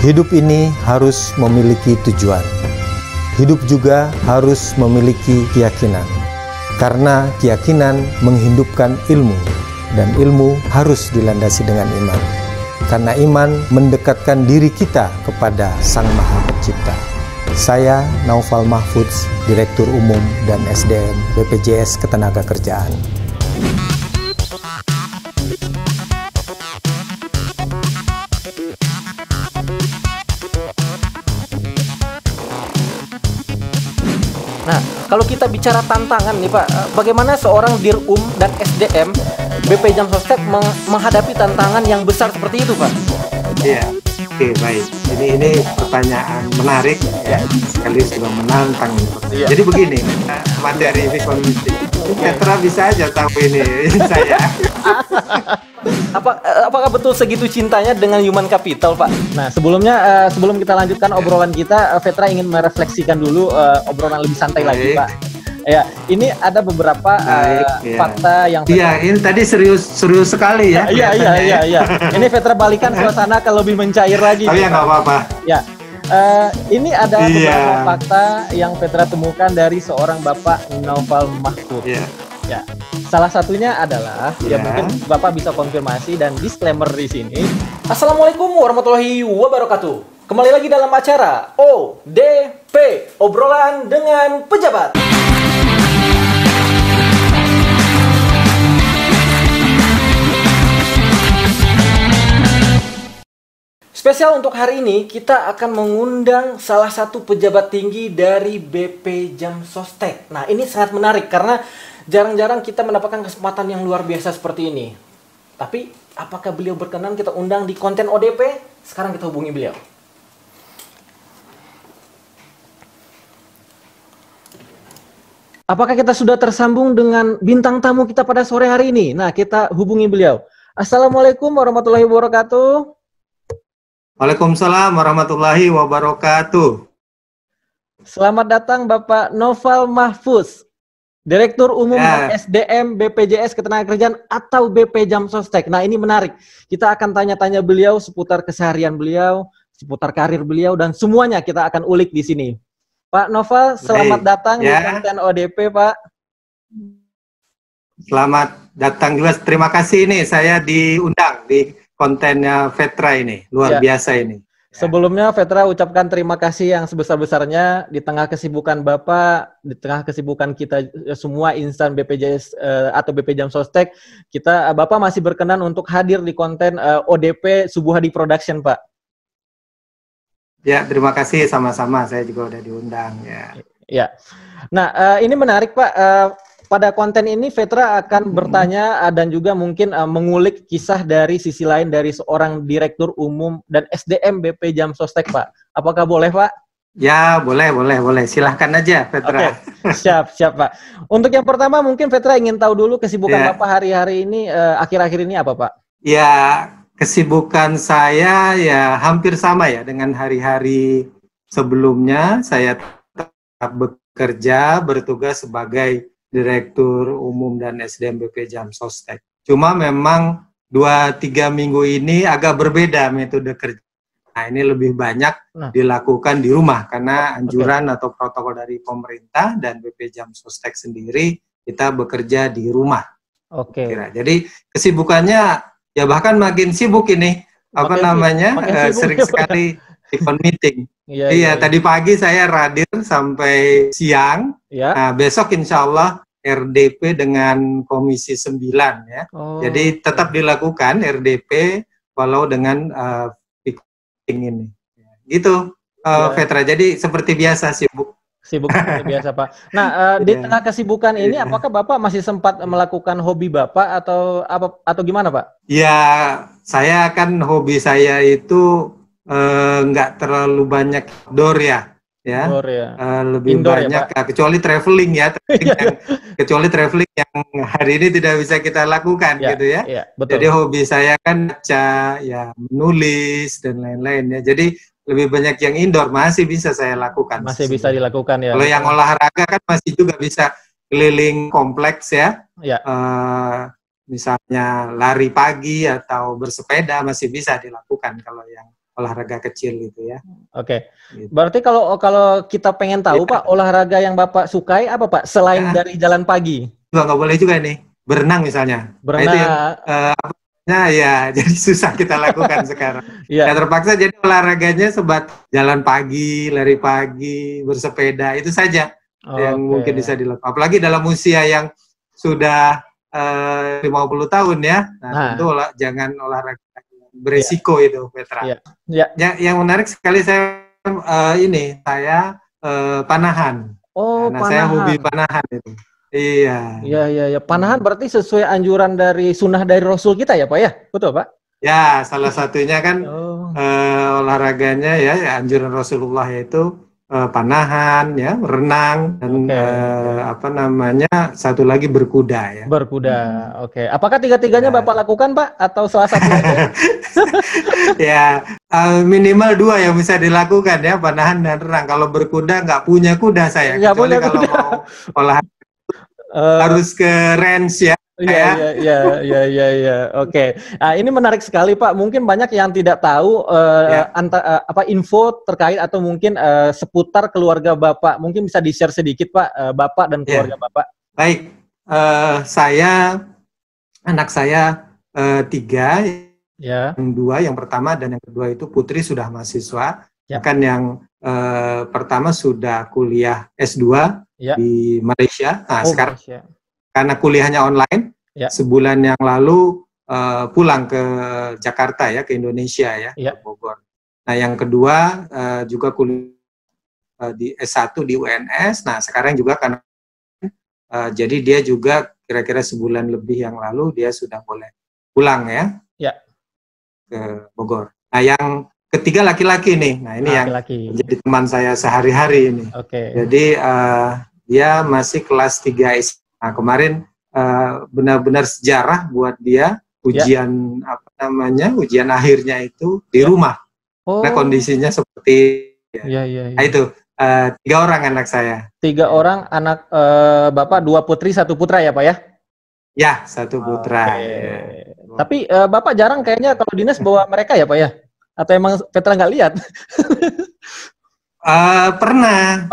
Hidup ini harus memiliki tujuan. Hidup juga harus memiliki keyakinan. Karena keyakinan menghidupkan ilmu, dan ilmu harus dilandasi dengan iman. Karena iman mendekatkan diri kita kepada Sang Maha Pencipta. Saya Naufal Mahfudz, Direktur Umum dan SDM BPJS Ketenagakerjaan. Nah, kalau kita bicara tantangan nih Pak, bagaimana seorang Dir-Um dan SDM BP Jam Sostek menghadapi tantangan yang besar seperti itu Pak? Iya, oke, baik. Ini pertanyaan menarik ya, sekali juga menantang. Iya. Jadi begini, materi visual meeting, Petra bisa aja tahu ini saya. Apakah betul segitu cintanya dengan human capital, Pak? Nah, sebelumnya sebelum kita lanjutkan obrolan kita, Petra ingin merefleksikan dulu obrolan lebih santai lagi, Pak. Ya, ini ada beberapa fakta yang Iya, ini tadi serius sekali ya. Iya. Ini Petra balikan suasana ke lebih mencair lagi. Tapi ya nggak apa-apa. Ya. Ini ada beberapa fakta yang Petra temukan dari seorang Bapak Naufal Mahfudz. Ya, salah satunya adalah ya mungkin Bapak bisa konfirmasi dan disclaimer di sini. Assalamualaikum warahmatullahi wabarakatuh. Kembali lagi dalam acara ODP, obrolan dengan pejabat. Spesial untuk hari ini, kita akan mengundang salah satu pejabat tinggi dari BP Jam Sostek. Nah, ini sangat menarik karena jarang-jarang kita mendapatkan kesempatan yang luar biasa seperti ini. Tapi, apakah beliau berkenan kita undang di konten ODP? Sekarang kita hubungi beliau. Apakah kita sudah tersambung dengan bintang tamu kita pada sore hari ini? Nah, kita hubungi beliau. Assalamualaikum warahmatullahi wabarakatuh. Waalaikumsalam warahmatullahi wabarakatuh. Selamat datang Bapak Naufal Mahfudz, Direktur Umum SDM BPJS Ketenagakerjaan atau BP Jam Sostek. Nah, ini menarik. Kita akan tanya-tanya beliau seputar keseharian beliau, seputar karir beliau, dan semuanya kita akan ulik di sini. Pak Naufal, selamat datang di konten ODP, Pak. Selamat datang juga. Terima kasih ini saya diundang di kontennya Petra ini, luar biasa ini. Sebelumnya Petra ucapkan terima kasih yang sebesar-besarnya di tengah kesibukan Bapak, di tengah kesibukan kita semua insan BPJS atau BP Jam Sostek, Bapak masih berkenan untuk hadir di konten ODP Subuh Hadi Production, Pak. Ya, terima kasih sama-sama, saya juga udah diundang ya. Ya. Nah, ini menarik Pak. Pada konten ini Petra akan bertanya dan juga mungkin mengulik kisah dari sisi lain dari seorang Direktur Umum dan SDM BP Jam Sostek, Pak. Apakah boleh, Pak? Ya, boleh. Silahkan aja, Petra. Oke, siap, Pak. Untuk yang pertama mungkin Petra ingin tahu dulu kesibukan Bapak hari-hari ini, akhir-akhir ini apa, Pak? Ya, kesibukan saya ya hampir sama ya dengan hari-hari sebelumnya. Saya tetap bekerja, bertugas sebagai Direktur Umum dan SDM BP Jam Sostek. Cuma memang 2-3 minggu ini agak berbeda metode kerja. Nah, ini lebih banyak dilakukan di rumah karena anjuran atau protokol dari pemerintah dan BP Jam Sostek sendiri kita bekerja di rumah. Jadi kesibukannya ya bahkan makin sibuk ini. Sering sekali event meeting. Iya, tadi pagi saya radir sampai siang. Nah, besok insya Allah RDP dengan Komisi 9 ya. Jadi tetap dilakukan RDP walau dengan meeting ini. Gitu, Petra. Jadi seperti biasa sibuk. Sibuk seperti biasa, Pak. Nah, di tengah kesibukan ini, apakah Bapak masih sempat melakukan hobi Bapak atau gimana, Pak? Ya, saya kan hobi saya itu nggak terlalu banyak outdoor ya, lebih indoor banyak kecuali traveling ya, kecuali traveling yang hari ini tidak bisa kita lakukan gitu ya. Betul. Jadi hobi saya kan baca, ya menulis dan lain-lain ya. Jadi lebih banyak yang indoor masih bisa saya lakukan. Masih bisa dilakukan ya. Kalau yang olahraga kan masih juga bisa keliling kompleks ya. Misalnya lari pagi atau bersepeda masih bisa dilakukan kalau yang olahraga kecil gitu ya. Oke. Gitu. Berarti kalau kita pengen tahu Pak, olahraga yang Bapak sukai apa Pak? Selain dari jalan pagi? Nggak boleh juga nih, berenang misalnya. Berenang. Nah, itu yang ya jadi susah kita lakukan sekarang. Ya terpaksa jadi olahraganya jalan pagi, lari pagi, bersepeda, itu saja yang mungkin bisa dilakukan. Apalagi dalam usia yang sudah 50 tahun ya. Nah, tentu jangan olahraga berisiko itu, Petra. Yang menarik sekali saya panahan. Oh, panahan. Saya hobi panahan itu. Iya. Iya. Panahan berarti sesuai anjuran dari sunnah dari Rasul kita ya, Pak ya? Betul, Pak? Ya, salah satunya kan olahraganya ya anjuran Rasulullah yaitu panahan, ya, renang, dan satu lagi berkuda ya. Berkuda, oke. Apakah tiga-tiganya Bapak lakukan, Pak? Atau salah satu aja? Ya, minimal 2 yang bisa dilakukan ya, panahan dan renang. Kalau berkuda nggak punya kuda saya. Nggak punya kalau kuda. Mau olahraga harus ke range ya. Iya. Oke. Nah, ini menarik sekali Pak. Mungkin banyak yang tidak tahu info terkait atau mungkin seputar keluarga Bapak. Mungkin bisa di-share sedikit Pak, Bapak dan keluarga Bapak. Baik. Anak saya 3, yang 2, yang pertama dan yang kedua itu putri sudah mahasiswa. Bahkan yang pertama sudah kuliah S2 di Malaysia. Nah, sekarang karena kuliahnya online, sebulan yang lalu pulang ke Jakarta ya, ke Indonesia ya, ke Bogor. Nah, yang kedua juga kuliah di S1 di UNS. Nah, sekarang juga karena jadi dia juga kira-kira sebulan lebih yang lalu dia sudah boleh pulang ya, ke Bogor. Nah, yang ketiga laki-laki nih. Nah, ini yang menjadi teman saya sehari-hari ini. Jadi dia masih kelas 3 SD. Nah, kemarin benar-benar sejarah buat dia, ujian ujian akhirnya itu di rumah. Nah, kondisinya seperti Nah, itu 3 orang anak saya. 3 orang anak Bapak, 2 putri 1 putra ya Pak ya? Ya, 1 putra. Tapi Bapak jarang kayaknya kalau dinas bawa mereka ya Pak ya? Atau emang Petra nggak lihat? Pernah.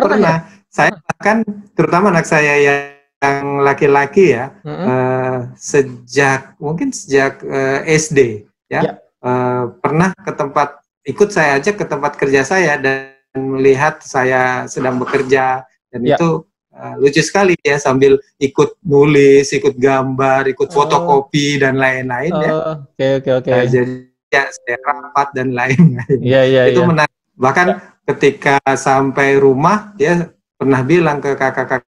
Saya bahkan terutama anak saya yang laki-laki ya, sejak SD ya, pernah ikut saya ajak ke tempat kerja saya dan melihat saya sedang bekerja, dan itu lucu sekali ya, sambil ikut nulis, ikut gambar, ikut fotokopi dan lain-lain ya. Oke. Jadi saya rapat dan lain-lain. Itu menarik. Bahkan ketika sampai rumah dia pernah bilang ke kakak,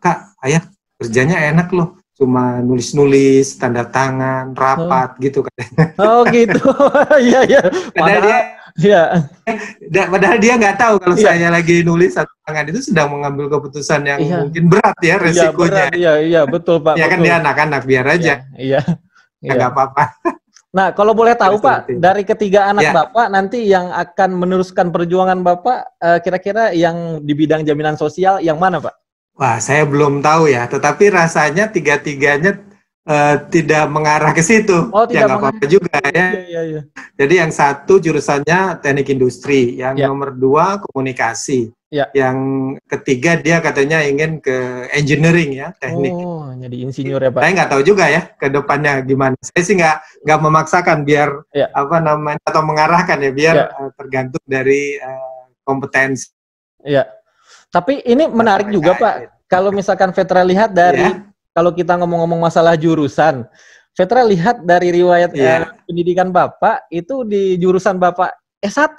"Kak, ayah kerjanya enak loh, cuma nulis-nulis, tanda tangan, rapat gitu katanya." Oh gitu. Iya. Padahal dia nggak tahu kalau saya lagi nulis tanda tangan itu sedang mengambil keputusan yang mungkin berat ya, resikonya. Iya, betul Pak. Ya kan dia anak-anak, biar aja. Iya. Nggak apa-apa. Nah, kalau boleh tahu Pak, dari ketiga anak Bapak nanti yang akan meneruskan perjuangan Bapak, kira-kira yang di bidang jaminan sosial yang mana Pak? Wah, saya belum tahu ya, tetapi rasanya tiga-tiganya tidak mengarah ke situ. Ya nggak apa-apa juga ya. Iya. Jadi yang satu jurusannya teknik industri, yang nomor 2 komunikasi, yang ketiga dia katanya ingin ke engineering ya, teknik. Oh, jadi insinyur ya Pak. Saya nggak tahu juga ya ke depannya gimana. Saya sih nggak memaksakan biar atau mengarahkan ya, biar tergantung dari kompetensi. Iya. Tapi ini menarik juga Pak. Kalau misalkan Petra lihat dari kalau kita ngomong-ngomong masalah jurusan, Petra lihat dari riwayat pendidikan Bapak itu di jurusan Bapak S1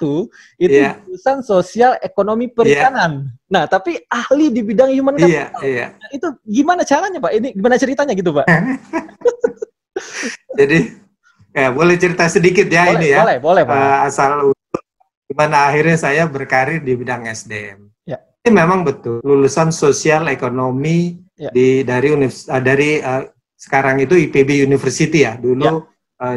itu jurusan sosial ekonomi perikanan. Nah, tapi ahli di bidang human capital. Nah, itu gimana caranya Pak? Ini gimana ceritanya gitu Pak? Jadi boleh cerita sedikit ya, ini ya. Boleh Pak. Asal gimana akhirnya saya berkarir di bidang SDM. Ini memang betul lulusan sosial ekonomi dari sekarang itu IPB University ya, dulu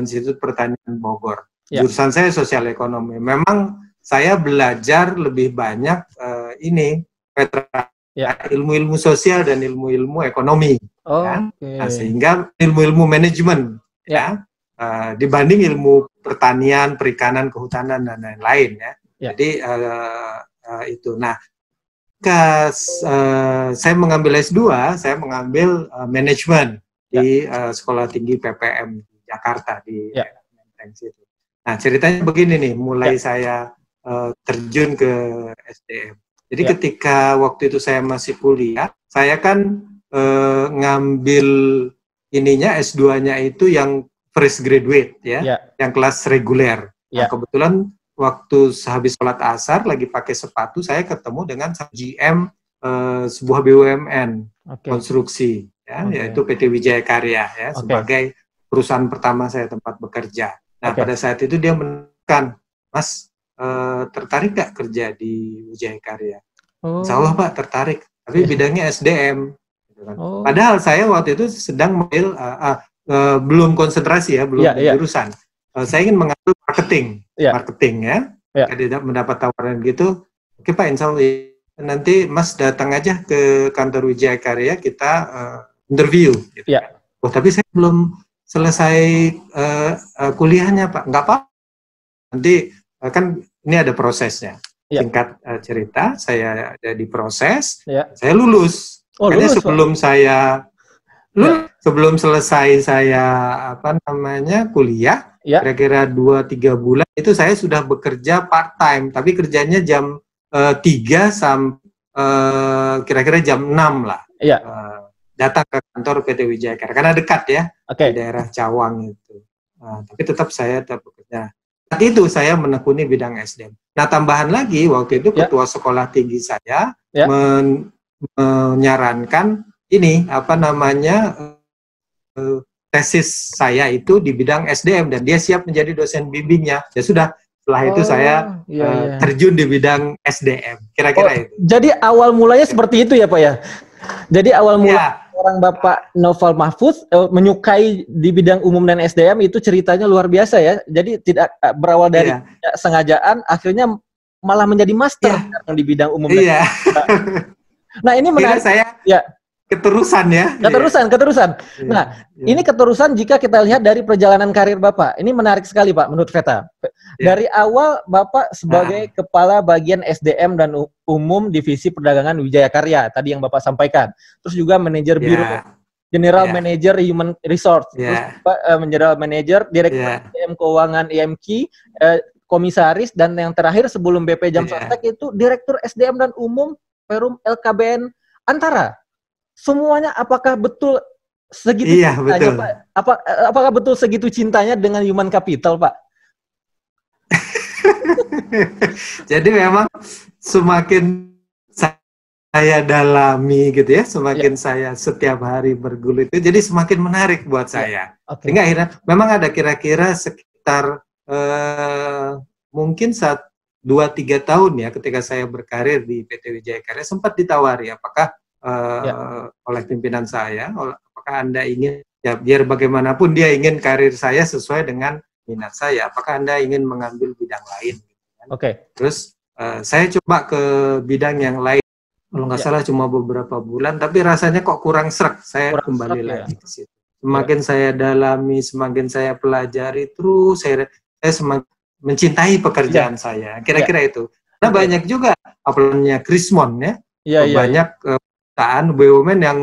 Institut Pertanian Bogor. Jurusan saya sosial ekonomi. Memang saya belajar lebih banyak ilmu-ilmu sosial dan ilmu-ilmu ekonomi. Nah, sehingga ilmu-ilmu manajemen dibanding ilmu pertanian, perikanan, kehutanan dan lain-lain ya. Jadi itu. Nah, saya mengambil S2, saya mengambil manajemen di Sekolah Tinggi PPM di Jakarta di Menteng situ. Nah, ceritanya begini nih, mulai saya terjun ke SDM. Jadi ketika waktu itu saya masih kuliah, saya kan ngambil ininya S2-nya itu yang fresh graduate ya, yang kelas reguler. Nah, kebetulan waktu sehabis sholat asar lagi pakai sepatu, saya ketemu dengan GM sebuah BUMN konstruksi ya, yaitu PT Wijaya Karya ya, sebagai perusahaan pertama saya tempat bekerja. Nah, pada saat itu dia menekan, Mas, tertarik gak kerja di Wijaya Karya? Insya Allah Pak, tertarik. Tapi bidangnya SDM. Gitu kan. Padahal saya waktu itu sedang mengambil, belum konsentrasi ya, belum jurusan. Saya ingin mengambil marketing ya. Tidak mendapat tawaran gitu. Oke Pak, Insya Allah nanti Mas datang aja ke kantor Wijaya Karya, kita interview. Gitu. Oh, tapi saya belum selesai kuliahnya Pak. Nggak apa-apa. Nanti kan ini ada prosesnya. Singkat cerita, saya ada diproses, saya lulus. Karena sebelum saya sebelum selesai saya kuliah, kira-kira 2-3 bulan itu saya sudah bekerja part time, tapi kerjanya jam 3 sampai kira-kira jam 6 lah. Datang ke kantor PT Wijaya Karya karena dekat ya, di daerah Cawang itu. Tapi tetap saya tetap bekerja. Saat itu saya menekuni bidang SDM. Nah, tambahan lagi waktu itu ketua sekolah tinggi saya menyarankan ini tesis saya itu di bidang SDM dan dia siap menjadi dosen bimbingnya. Ya sudah, setelah itu saya terjun di bidang SDM. Kira-kira itu. Jadi awal mulanya seperti itu ya Pak ya? Jadi awal mula orang Bapak Naufal Mahfudz menyukai di bidang umum dan SDM itu ceritanya luar biasa ya. Jadi tidak berawal dari sengajaan, akhirnya malah menjadi master di bidang umum dan SDM. Nah, ini menarik. Saya keterusan ya. Keterusan. Nah, ini keterusan jika kita lihat dari perjalanan karir Bapak. Ini menarik sekali Pak menurut Veta. Dari awal Bapak sebagai kepala bagian SDM dan umum divisi perdagangan Wijaya Karya tadi yang Bapak sampaikan. Terus juga manajer biro, general manager human resource, terus general manager, direktur SDM keuangan IMQ, komisaris, dan yang terakhir sebelum BP Jam Sostek itu direktur SDM dan umum Perum LKBN Antara. Semuanya apakah betul segitu cintanya, Pak? Apakah betul segitu cintanya dengan human capital, Pak? Jadi memang semakin saya dalami gitu ya, semakin saya setiap hari bergulir itu, jadi semakin menarik buat saya. Sehingga akhirnya memang ada kira-kira sekitar mungkin 2-3 tahun ya ketika saya berkarir di PT Wijaya Karya sempat ditawari apakah oleh pimpinan saya, apakah Anda ingin, ya biar bagaimanapun dia ingin karir saya sesuai dengan minat saya, apakah Anda ingin mengambil bidang lain? Terus saya coba ke bidang yang lain, kalau nggak salah cuma beberapa bulan, tapi rasanya kok kurang sreg, saya kembali lagi ke situ. Semakin saya dalami, semakin saya pelajari, terus saya semakin mencintai pekerjaan saya, kira-kira itu. Nah banyak juga, apalagi Krismon ya, banyak perusahaan BUMN yang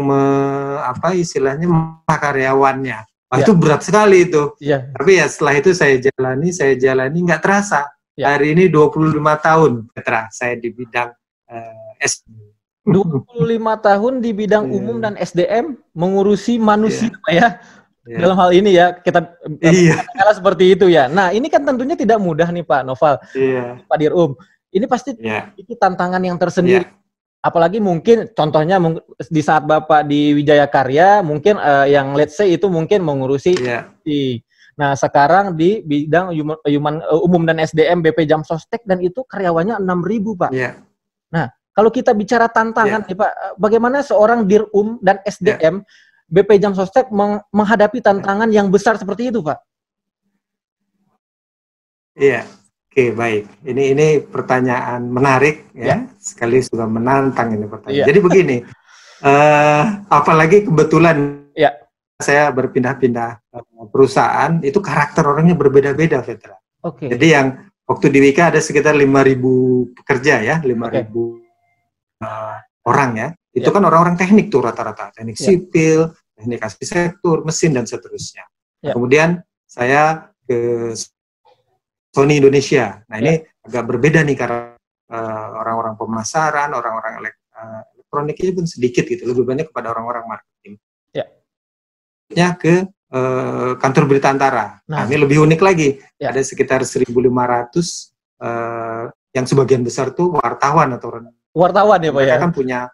istilahnya karyawannya. Itu berat sekali itu. Tapi ya setelah itu saya jalani nggak terasa. Hari ini 25 tahun Petra saya di bidang SDM. 25 tahun di bidang umum dan SDM mengurusi manusia ya. Dalam hal ini ya kita seperti itu ya. Nah, ini kan tentunya tidak mudah nih Pak Naufal. Pak Dirum. Ini pasti itu tantangan yang tersendiri. Apalagi mungkin contohnya di saat Bapak di Wijaya Karya mungkin yang let's say itu mungkin mengurusi nah sekarang di bidang human umum dan SDM BP Jam Sostek dan itu karyawannya 6.000 Pak. Nah kalau kita bicara tantangan nih Pak, bagaimana seorang Dirum dan SDM BP Jam Sostek menghadapi tantangan yang besar seperti itu Pak? Oke, baik. Ini pertanyaan menarik ya. Sekali sudah menantang ini pertanyaan. Jadi begini, apalagi kebetulan saya berpindah-pindah perusahaan, itu karakter orangnya berbeda-beda, Petra. Jadi yang waktu di Wika ada sekitar 5.000 pekerja ya, 5.000 orang ya. Itu kan orang-orang teknik tuh rata-rata, teknik sipil, teknik arsitektur, mesin dan seterusnya. Kemudian saya ke Sony Indonesia. Nah ini agak berbeda nih karena orang-orang pemasaran, orang-orang elektroniknya pun sedikit gitu, lebih banyak kepada orang-orang marketing. Ke kantor berita Antara. Nah, ini lebih unik lagi. Ada sekitar 1.500 yang sebagian besar tuh wartawan atau wartawan ya Pak ya. Mereka kan punya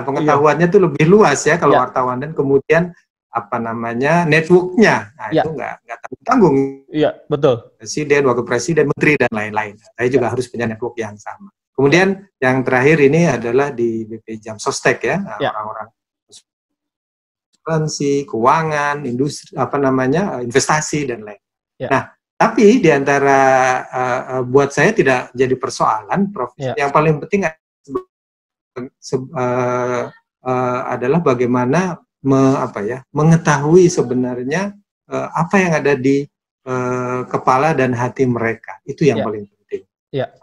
pengetahuannya tuh lebih luas ya kalau wartawan, dan kemudian apa namanya networknya. Nah, itu nggak tanggung-tanggung. Iya, betul. Presiden, wakil presiden, menteri dan lain-lain. Saya juga harus punya network yang sama. Kemudian yang terakhir ini adalah di BP Jam Sostek ya, orang-orang asuransi, keuangan, industri, investasi dan lain. Nah, tapi di antara buat saya tidak jadi persoalan, Prof. Yang paling penting adalah bagaimana mengetahui sebenarnya apa yang ada di kepala dan hati mereka. Itu yang paling penting.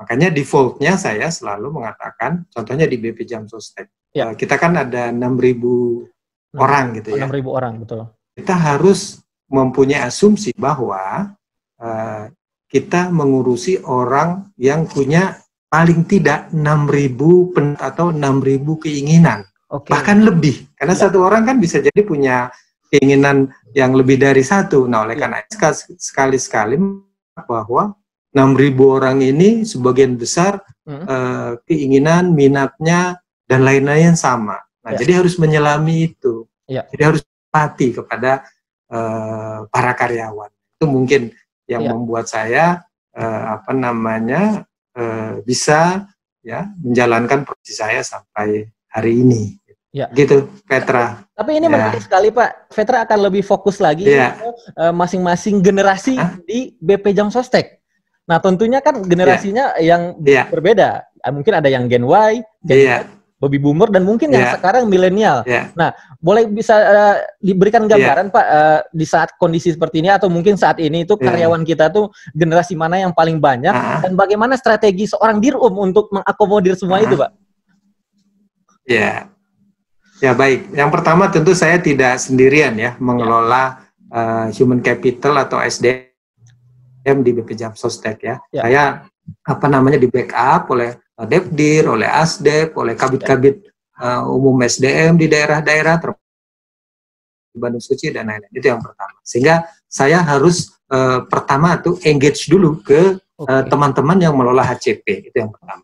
Makanya defaultnya saya selalu mengatakan, contohnya di BP Jam Sostek, kita kan ada 6.000 orang gitu ya. 6.000 orang, betul. Kita harus mempunyai asumsi bahwa kita mengurusi orang yang punya paling tidak 6.000 atau 6.000 keinginan. Bahkan lebih. Karena satu orang kan bisa jadi punya keinginan yang lebih dari satu. Nah, oleh karena itu sekali-sekali bahwa 6.000 orang ini sebagian besar keinginan, minatnya, dan lain-lain sama. Nah, jadi harus menyelami itu. Jadi harus empati kepada para karyawan. Itu mungkin yang membuat saya bisa menjalankan profesi saya sampai hari ini. Gitu, Petra. Tapi ini menarik sekali, Pak. Petra akan lebih fokus lagi masing-masing generasi di BP Jam Sostek. Nah, tentunya kan generasinya yang berbeda. Mungkin ada yang Gen Y, Gen Z, Baby Boomer, dan mungkin yang sekarang milenial. Nah, boleh bisa diberikan gambaran Pak di saat kondisi seperti ini atau mungkin saat ini itu karyawan kita tuh generasi mana yang paling banyak dan bagaimana strategi seorang Dirum untuk mengakomodir semua itu, Pak? Ya baik. Yang pertama tentu saya tidak sendirian ya mengelola human capital atau SDM di BP Jam Sostek ya. Saya di backup oleh Devdir, oleh Asdep, oleh kabit-kabit umum SDM di daerah-daerah di Bandung Suci dan lain-lain. Itu yang pertama. Sehingga saya harus pertama tuh engage dulu ke teman-teman yang mengelola HCP. Itu yang pertama.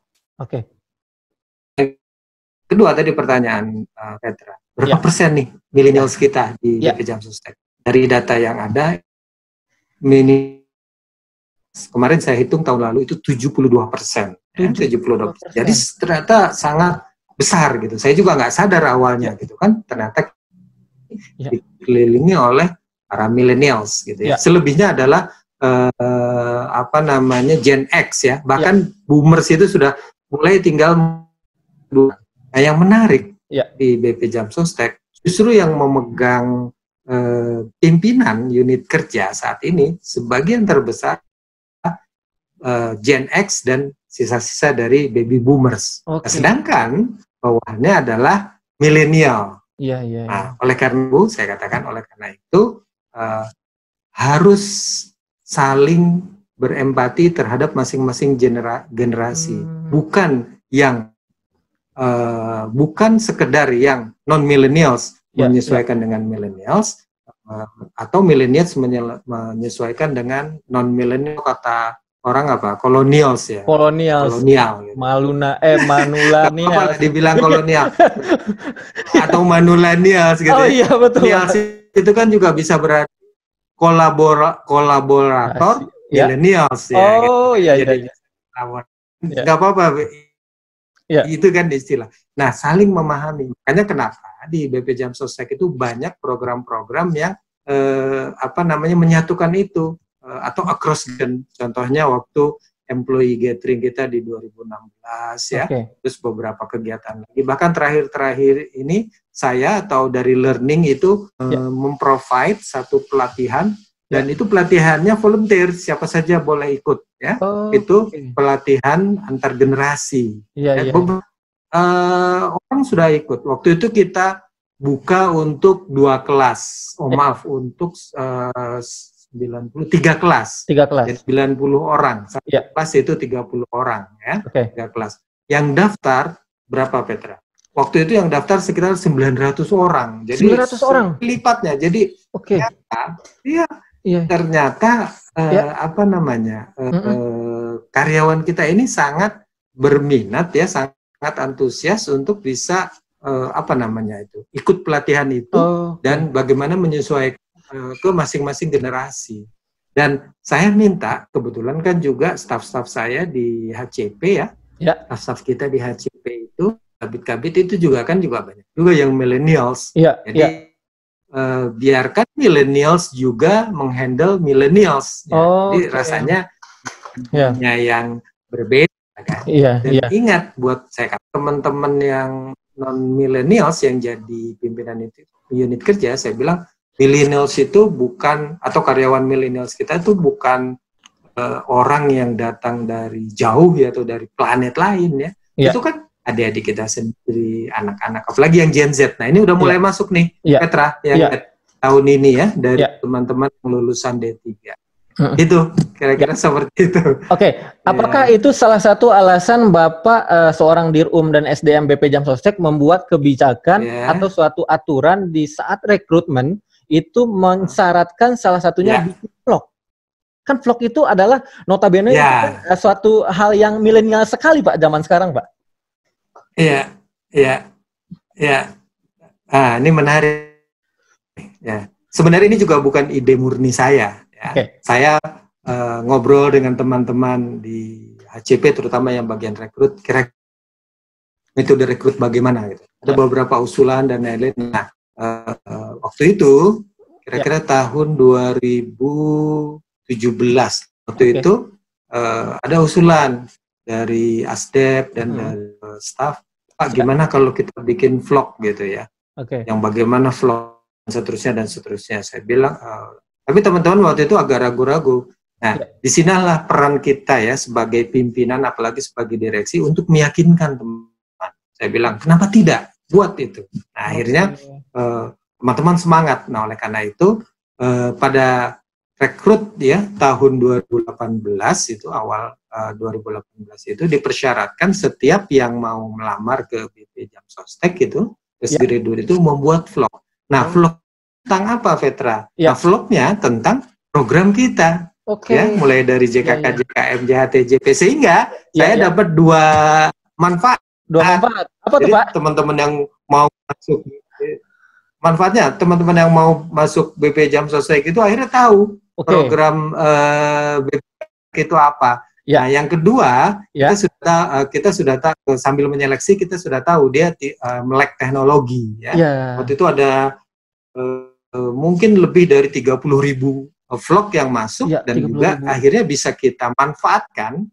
Kedua tadi pertanyaan Petra, berapa persen nih millennials kita di BP Jam Sostek? Dari data yang ada, kemarin saya hitung tahun lalu itu 72%. 72%. Jadi ternyata sangat besar gitu. Saya juga nggak sadar awalnya gitu kan. Ternyata dikelilingi oleh para millennials gitu ya. Selebihnya adalah Gen X ya. Bahkan boomers itu sudah mulai tinggal. Nah, yang menarik di BP Jam Sostek justru yang memegang pimpinan unit kerja saat ini sebagian terbesar Gen X dan sisa-sisa dari baby boomers. Sedangkan bawahnya adalah milenial. Nah, oleh karena itu harus saling berempati terhadap masing-masing generasi, bukan sekedar yang non millennials menyesuaikan dengan millennials atau millennials menyesuaikan dengan non millennial, kata orang kolonials ya. Kolonial gitu. Manulanials. Dibilang kolonial atau manulanials gitu. Oh iya betul. Millennials itu kan juga bisa berarti kolaborator millennials ya. Oh iya. Jadi nggak apa-apa. Itu kan istilah. Nah, saling memahami. Makanya kenapa di BP Jam Sostek itu banyak program-program yang menyatukan itu atau across gen. Contohnya waktu employee gathering kita di 2016 ya, terus beberapa kegiatan lagi. Bahkan terakhir ini saya atau dari learning itu memprovide satu pelatihan dan itu pelatihannya volunteer, siapa saja boleh ikut ya. Itu pelatihan antar generasi. Orang sudah ikut. Waktu itu kita buka untuk 2 kelas. Maaf, untuk 93 kelas. 3 kelas. Jadi 90 orang. Satu kelas itu 30 orang ya. 3 kelas. Yang daftar berapa, Petra? Waktu itu yang daftar sekitar 900 orang. Jadi 900 orang. Lipatnya. Jadi ternyata apa namanya? Karyawan kita ini sangat berminat ya, sangat antusias untuk bisa apa namanya itu, ikut pelatihan itu dan bagaimana menyesuaikan ke masing-masing generasi. Dan saya minta, kebetulan kan juga staf-staf saya di HCP ya, staf kita di HCP itu, kabit-kabit itu juga kan juga banyak juga yang millennials. Jadi biarkan millennials juga menghandle millennials. Jadi rasanya yang berbeda kan. Dan ingat buat saya teman-teman yang non millennials yang jadi pimpinan itu unit kerja, saya bilang millennials itu bukan, atau karyawan millennials kita itu bukan orang yang datang dari jauh ya, atau dari planet lain ya. Itu kan adik-adik kita sendiri, anak-anak, apalagi yang Gen Z. Nah ini udah mulai masuk nih, Petra, yang tahun ini ya, dari teman-teman lulusan D3. Itu kira-kira seperti itu. Apakah itu salah satu alasan Bapak seorang Dirum dan SDM BP Jam Sostek membuat kebijakan atau suatu aturan di saat rekrutmen itu mensyaratkan salah satunya bikin vlog? Kan vlog itu adalah notabene itu kan suatu hal yang milenial sekali Pak zaman sekarang Pak. Ini menarik. Sebenarnya ini juga bukan ide murni saya. Saya ngobrol dengan teman-teman di HCP, terutama yang bagian rekrut, kira-kira metode rekrut bagaimana gitu. Ada beberapa usulan dan lain-lain. Nah, waktu itu kira-kira tahun 2017 waktu itu ada usulan dari Asdep dan dari staff, Pak gimana kalau kita bikin vlog gitu ya, yang bagaimana vlog dan seterusnya. Saya bilang tapi teman-teman waktu itu agak ragu-ragu. Nah, disinilah peran kita ya sebagai pimpinan, apalagi sebagai direksi, untuk meyakinkan teman-teman. Saya bilang, kenapa tidak buat itu? Nah, akhirnya teman-teman semangat. Nah, oleh karena itu pada rekrut ya tahun 2018 itu, awal 2018 itu dipersyaratkan setiap yang mau melamar ke BP Jam Sostek itu, ke graduate itu membuat vlog. Nah, vlog tentang apa, Petra? Nah, vlognya tentang program kita. Ya, mulai dari JKK, JKM, JHT, JP, sehingga saya dapat 2 manfaat. 2 manfaat. Apa tuh, Pak? Teman-teman yang mau masuk, manfaatnya teman-teman yang mau masuk BP Jam Sostek itu akhirnya tahu program BP itu apa. Nah, yang kedua, kita sudah tahu, sambil menyeleksi kita sudah tahu dia melek teknologi. Waktu itu ada mungkin lebih dari 30.000 vlog yang masuk dan juga akhirnya bisa kita manfaatkan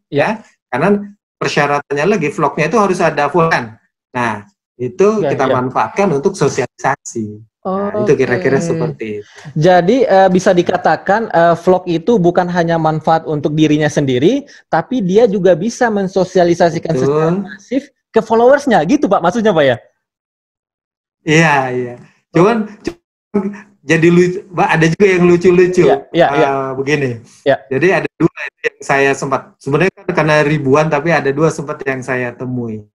karena persyaratannya lagi vlognya itu harus ada volan. Nah, itu kita manfaatkan untuk sosialisasi. Nah, itu kira-kira seperti itu. Jadi bisa dikatakan vlog itu bukan hanya manfaat untuk dirinya sendiri, tapi dia juga bisa mensosialisasikan secara masif ke followersnya, gitu Pak maksudnya Pak ya? Iya. Cuman jadi lucu, ada juga yang lucu-lucu begini. Jadi ada 2 yang saya sempat, sebenarnya karena ribuan, tapi ada 2 sempat yang saya temui.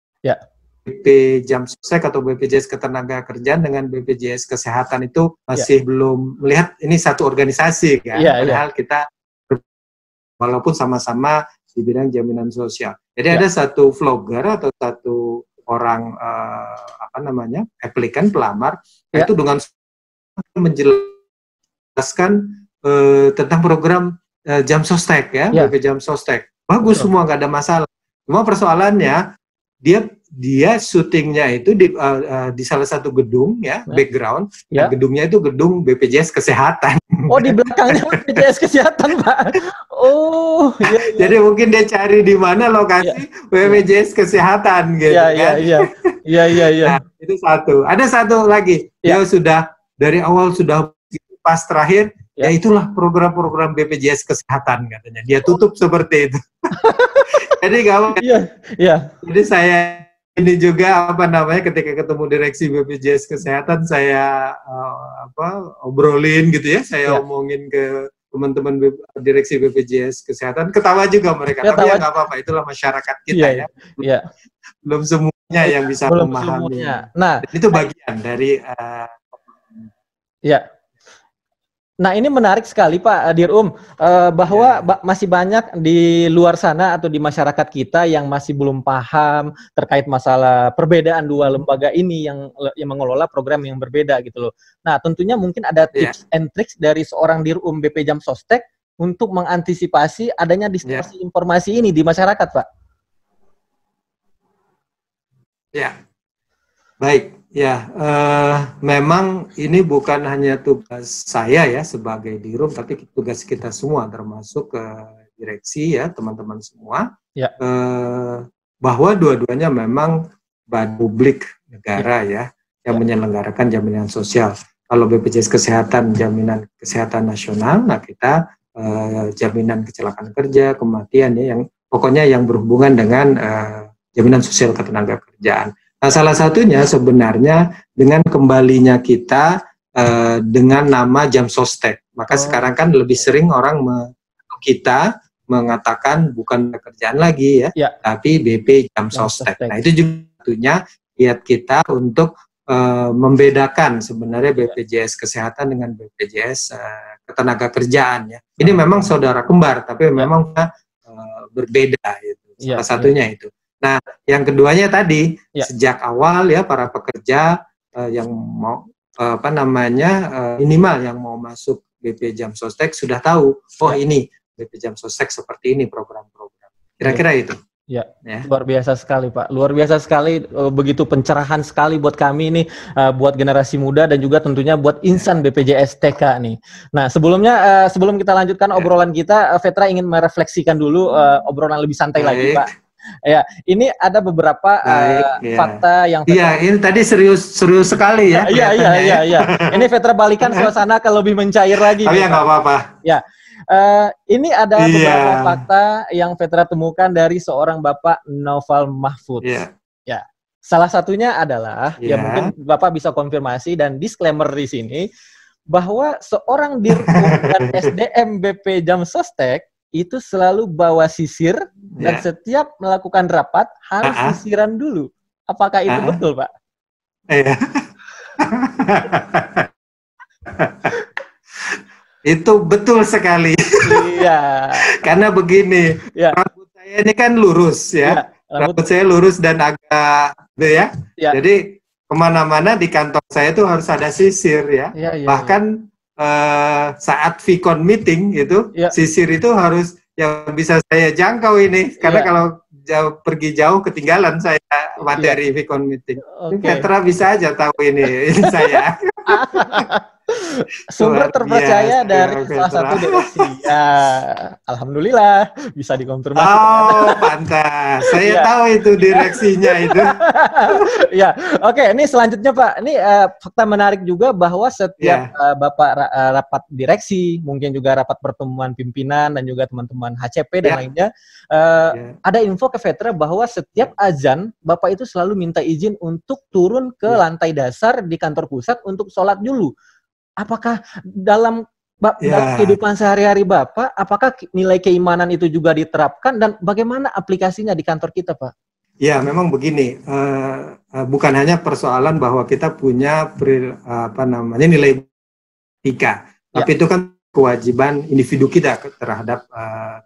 BP Jam Sostek atau BPJS Ketenagakerjaan dengan BPJS Kesehatan itu masih belum melihat ini satu organisasi kan. Padahal kita walaupun sama-sama di bidang jaminan sosial. Jadi ada satu vlogger atau satu orang aplikan pelamar itu dengan menjelaskan tentang program Jam Sostek BP Jam Sostek. Bagus semua, nggak ada masalah. Cuma persoalannya dia syutingnya itu di salah satu gedung background. Gedungnya itu gedung BPJS Kesehatan. Oh, di belakangnya BPJS Kesehatan, Pak. Oh, iya, iya. Jadi mungkin dia cari di mana lokasi BPJS Kesehatan gitu kan. Iya. Nah, itu satu. Ada satu lagi. Dia sudah dari awal sudah pas terakhir, ya itulah program-program BPJS Kesehatan katanya. Dia tutup seperti itu. Jadi nggak. Iya. Jadi saya ini juga ketika ketemu direksi BPJS Kesehatan saya obrolin gitu ya, saya omongin ke teman-teman direksi BPJS Kesehatan, ketawa juga mereka. Tapi ya nggak apa-apa, itulah masyarakat kita ya. Belum semuanya yang bisa memahami. Nah, itu bagian dari Nah, ini menarik sekali Pak Dirum, bahwa masih banyak di luar sana atau di masyarakat kita yang masih belum paham terkait masalah perbedaan dua lembaga ini yang mengelola program yang berbeda gitu loh. Nah, tentunya mungkin ada tips and tricks dari seorang Dirum BP Jam Sostek untuk mengantisipasi adanya distorsi informasi ini di masyarakat, Pak. Ya, baik. Ya, memang ini bukan hanya tugas saya ya sebagai Dirum, tapi tugas kita semua termasuk direksi ya, teman-teman semua. Bahwa dua-duanya memang badan publik negara ya yang menyelenggarakan jaminan sosial. Kalau BPJS Kesehatan, jaminan kesehatan nasional, nah kita jaminan kecelakaan kerja, kematian ya, yang pokoknya yang berhubungan dengan jaminan sosial ketenaga kerjaan. Nah, salah satunya sebenarnya dengan kembalinya kita dengan nama Jam Sostek. Maka sekarang kan lebih sering orang kita mengatakan bukan pekerjaan lagi ya, tapi BP Jam Sostek. Nah, itu juga tentunya kiat kita untuk membedakan sebenarnya BPJS Kesehatan dengan BPJS Ketenaga Kerjaan ya. Ini memang saudara kembar, tapi memang berbeda itu. Salah satunya itu. Nah, yang keduanya tadi sejak awal ya para pekerja yang mau minimal yang mau masuk BP Jam Sostek sudah tahu, oh ini BP Jam Sostek seperti ini program-program. Kira-kira itu. Ya, luar biasa sekali Pak, luar biasa sekali, begitu pencerahan sekali buat kami nih, buat generasi muda dan juga tentunya buat insan BPJS TK nih. Nah sebelumnya, sebelum kita lanjutkan obrolan kita, Vetra ingin merefleksikan dulu obrolan lebih santai lagi Pak. Ya, ini ada beberapa fakta yang ini tadi serius sekali ya. Iya. Ini Vetra balikan suasana ke lebih mencair lagi. Tapi ya nggak apa-apa. Ya. Ini ada beberapa fakta yang Vetra temukan dari seorang Bapak Naufal Mahfud. Ya, salah satunya adalah ya mungkin Bapak bisa konfirmasi dan disclaimer di sini bahwa seorang Dirut dan SDM BP Jam Sostek itu selalu bawa sisir dan setiap melakukan rapat harus sisiran dulu. Apakah itu betul, Pak? Itu betul sekali. Iya. Karena begini, rambut saya ini kan lurus ya. Rambut saya lurus dan agak Jadi kemana-mana di kantor saya itu harus ada sisir ya. Bahkan saat Vicon meeting itu sisir itu harus yang bisa saya jangkau ini karena kalau pergi jauh ketinggalan saya materi Vicon meeting. Petra bisa aja tahu ini saya. Sumber terpercaya dari salah satu direksi. Ya, alhamdulillah bisa dikonfirmasi. Oh, pantas. Saya tahu itu direksinya itu. Ya, oke. Ini selanjutnya Pak. Ini fakta menarik juga bahwa setiap Bapak rapat direksi, mungkin juga rapat pertemuan pimpinan dan juga teman-teman HCP dan lainnya, ada info ke Vetra bahwa setiap azan Bapak itu selalu minta izin untuk turun ke lantai dasar di kantor pusat untuk sholat dulu. Apakah dalam kehidupan sehari-hari Bapak, apakah nilai keimanan itu juga diterapkan dan bagaimana aplikasinya di kantor kita, Pak? Ya, memang begini, bukan hanya persoalan bahwa kita punya nilai etika, tapi itu kan kewajiban individu kita terhadap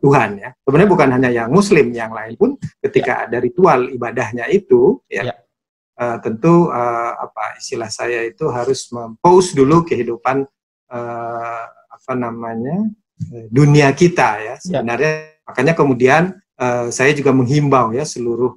Tuhan ya. Sebenarnya bukan hanya yang Muslim, yang lain pun ketika ada ritual ibadahnya itu tentu istilah saya itu harus mempause dulu kehidupan dunia kita ya sebenarnya. Makanya kemudian saya juga menghimbau ya seluruh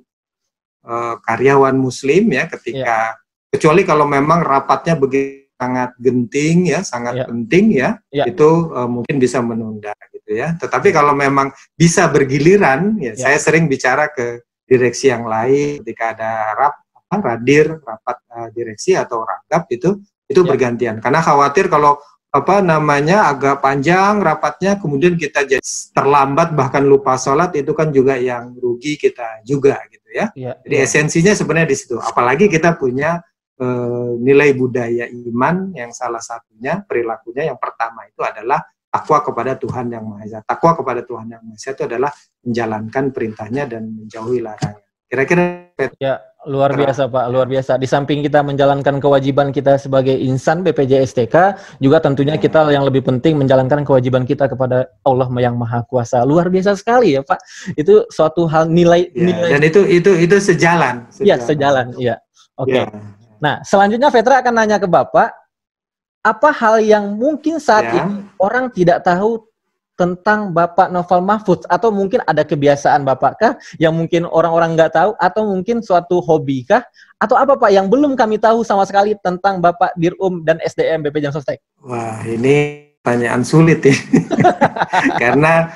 karyawan Muslim ya ketika kecuali kalau memang rapatnya begitu sangat genting ya, sangat penting ya, itu mungkin bisa menunda gitu ya. Tetapi kalau memang bisa bergiliran, ya saya sering bicara ke direksi yang lain ketika ada rapat direksi atau ragap itu bergantian. Karena khawatir kalau agak panjang rapatnya, kemudian kita jadi terlambat bahkan lupa sholat, itu kan juga yang rugi kita juga gitu ya. Jadi esensinya sebenarnya di situ. Apalagi kita punya nilai budaya iman yang salah satunya perilakunya yang pertama itu adalah takwa kepada Tuhan Yang Maha Esa. Takwa kepada Tuhan Yang Maha Esa itu adalah menjalankan perintahnya dan menjauhi larangan. Kira-kira ya, luar biasa Pak, luar biasa. Di samping kita menjalankan kewajiban kita sebagai insan BPJSTK, juga tentunya kita yang lebih penting menjalankan kewajiban kita kepada Allah Yang Maha Kuasa. Luar biasa sekali ya Pak. Itu suatu hal nilai. Dan itu sejalan. Iya, sejalan. Iya. Oke. Nah, selanjutnya Petra akan nanya ke Bapak, apa hal yang mungkin saat ini orang tidak tahu tentang Bapak Naufal Mahfudz, atau mungkin ada kebiasaan Bapak kah yang mungkin orang-orang nggak tahu, atau mungkin suatu hobi kah, atau apa Pak yang belum kami tahu sama sekali tentang Bapak Dirum dan SDM BP Jamsostek? Wah, ini pertanyaan sulit ya. Karena